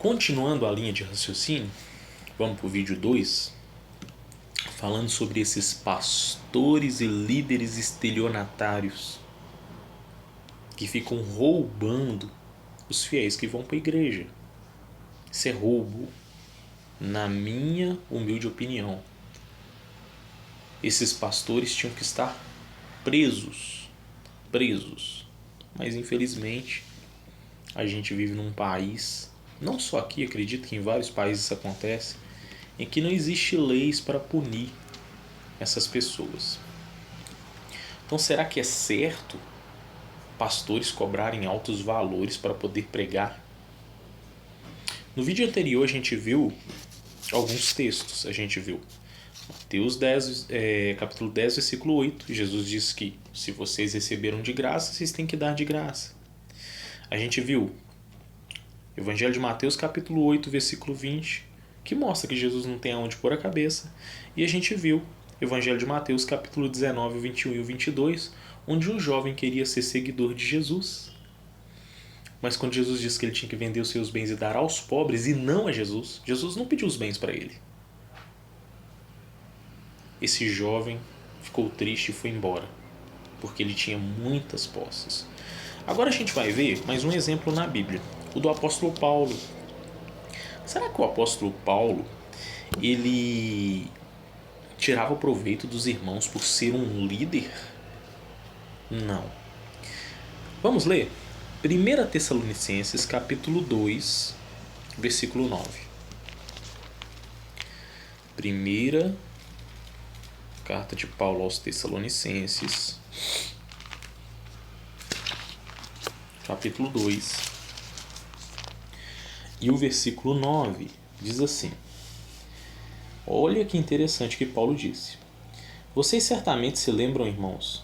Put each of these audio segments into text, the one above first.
Continuando a linha de raciocínio, vamos para o vídeo 2, falando sobre esses pastores e líderes estelionatários que ficam roubando os fiéis que vão para a igreja. Isso é roubo, na minha humilde opinião. Esses pastores tinham que estar presos. Mas infelizmente a gente vive num país, não só aqui, acredito que em vários países isso acontece, em que não existe leis para punir essas pessoas. Então será que é certo pastores cobrarem altos valores para poder pregar? No vídeo anterior a gente viu alguns textos. A gente viu Mateus 10, capítulo 10, versículo 8. Jesus diz que se vocês receberam de graça, vocês têm que dar de graça. A gente viu Evangelho de Mateus, capítulo 8, versículo 20, que mostra que Jesus não tem aonde pôr a cabeça. E a gente viu Evangelho de Mateus, capítulo 19, 21 e 22, onde um jovem queria ser seguidor de Jesus. Mas quando Jesus disse que ele tinha que vender os seus bens e dar aos pobres, e não a Jesus, Jesus não pediu os bens para ele. Esse jovem ficou triste e foi embora, porque ele tinha muitas posses. Agora a gente vai ver mais um exemplo na Bíblia, o do apóstolo Paulo. Será que o apóstolo Paulo, ele tirava proveito dos irmãos por ser um líder? Não. Vamos ler? 1 Tessalonicenses, capítulo 2, versículo 9. Primeira carta de Paulo aos Tessalonicenses, capítulo 2, e o versículo 9 diz assim: olha que interessante que Paulo disse. Vocês certamente se lembram, irmãos,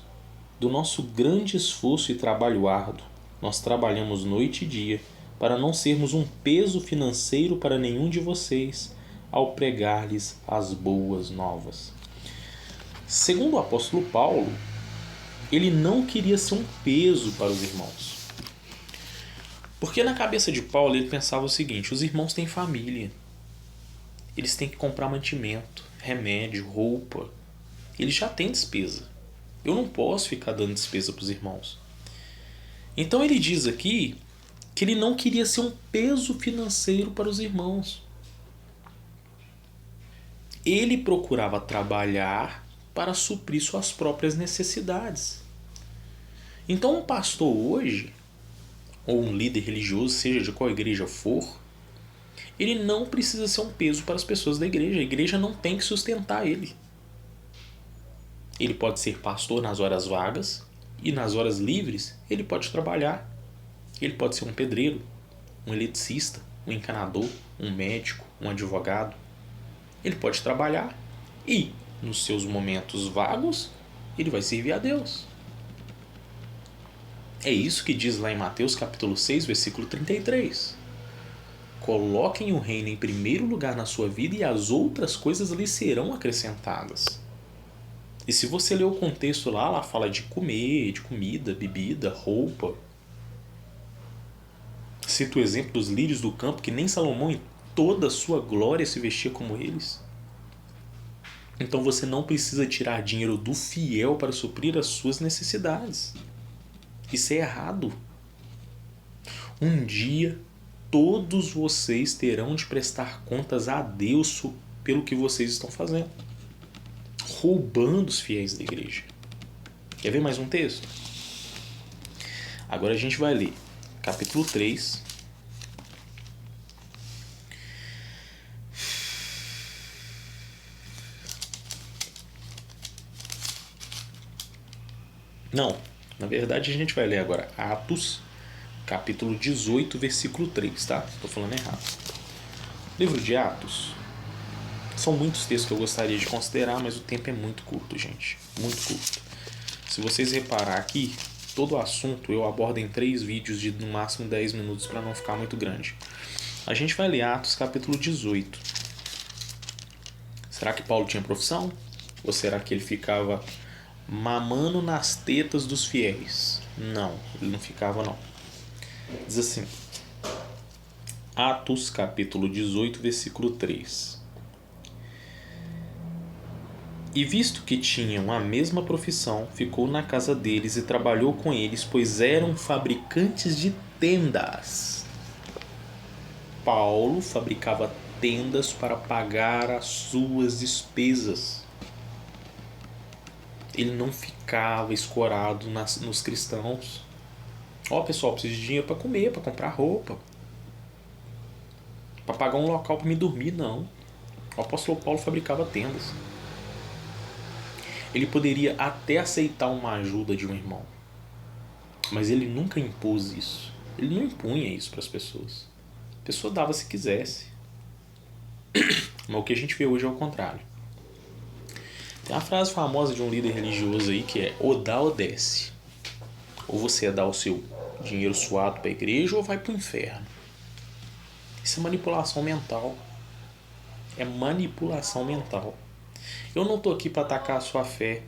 do nosso grande esforço e trabalho árduo. Nós trabalhamos noite e dia para não sermos um peso financeiro para nenhum de vocês ao pregar-lhes as boas novas. Segundo o apóstolo Paulo, ele não queria ser um peso para os irmãos. Porque na cabeça de Paulo ele pensava o seguinte: os irmãos têm família, eles têm que comprar mantimento, remédio, roupa, eles já têm despesa. Eu não posso ficar dando despesa para os irmãos. Então ele diz aqui que ele não queria ser um peso financeiro para os irmãos. Ele procurava trabalhar para suprir suas próprias necessidades. Então um pastor hoje, ou um líder religioso, seja de qual igreja for, ele não precisa ser um peso para as pessoas da igreja. A igreja não tem que sustentar ele. Ele pode ser pastor nas horas vagas e nas horas livres ele pode trabalhar. Ele pode ser um pedreiro, um eletricista, um encanador, um médico, um advogado. Ele pode trabalhar e, nos seus momentos vagos, ele vai servir a Deus. É isso que diz lá em Mateus capítulo 6, versículo 33. Coloquem o reino em primeiro lugar na sua vida e as outras coisas lhe serão acrescentadas. E se você ler o contexto lá fala de comer, de comida, bebida, roupa. Cita o exemplo dos lírios do campo, que nem Salomão em toda a sua glória se vestia como eles. Então você não precisa tirar dinheiro do fiel para suprir as suas necessidades. Isso é errado. Um dia todos vocês terão de prestar contas a Deus pelo que vocês estão fazendo, roubando os fiéis da igreja. Quer ver mais um texto? Agora a gente vai ler capítulo 3, não, na verdade a gente vai ler agora Atos, capítulo 18, versículo 3, tá? Tô falando errado. Livro de Atos. São muitos textos que eu gostaria de considerar, mas o tempo é muito curto, gente. Muito curto. Se vocês reparar aqui, todo o assunto eu abordo em 3 vídeos de no máximo 10 minutos para não ficar muito grande. A gente vai ler Atos capítulo 18. Será que Paulo tinha profissão? Ou será que ele ficava mamando nas tetas dos fiéis? Não, ele não ficava não. Diz assim: Atos capítulo 18, versículo 3. E visto que tinham a mesma profissão, ficou na casa deles e trabalhou com eles, pois eram fabricantes de tendas. Paulo fabricava tendas para pagar as suas despesas. Ele não ficava escorado nos cristãos. Ó, pessoal, preciso de dinheiro para comer, para comprar roupa, para pagar um local para me dormir, não. O apóstolo Paulo fabricava tendas. Ele poderia até aceitar uma ajuda de um irmão, mas ele nunca impôs isso. Ele não impunha isso para as pessoas. A pessoa dava se quisesse. Mas o que a gente vê hoje é o contrário. Tem uma frase famosa de um líder religioso aí que é: ou dá ou desce. Ou você dá o seu dinheiro suado para a igreja ou vai para o inferno. Isso é manipulação mental. É manipulação mental. Eu não estou aqui para atacar a sua fé.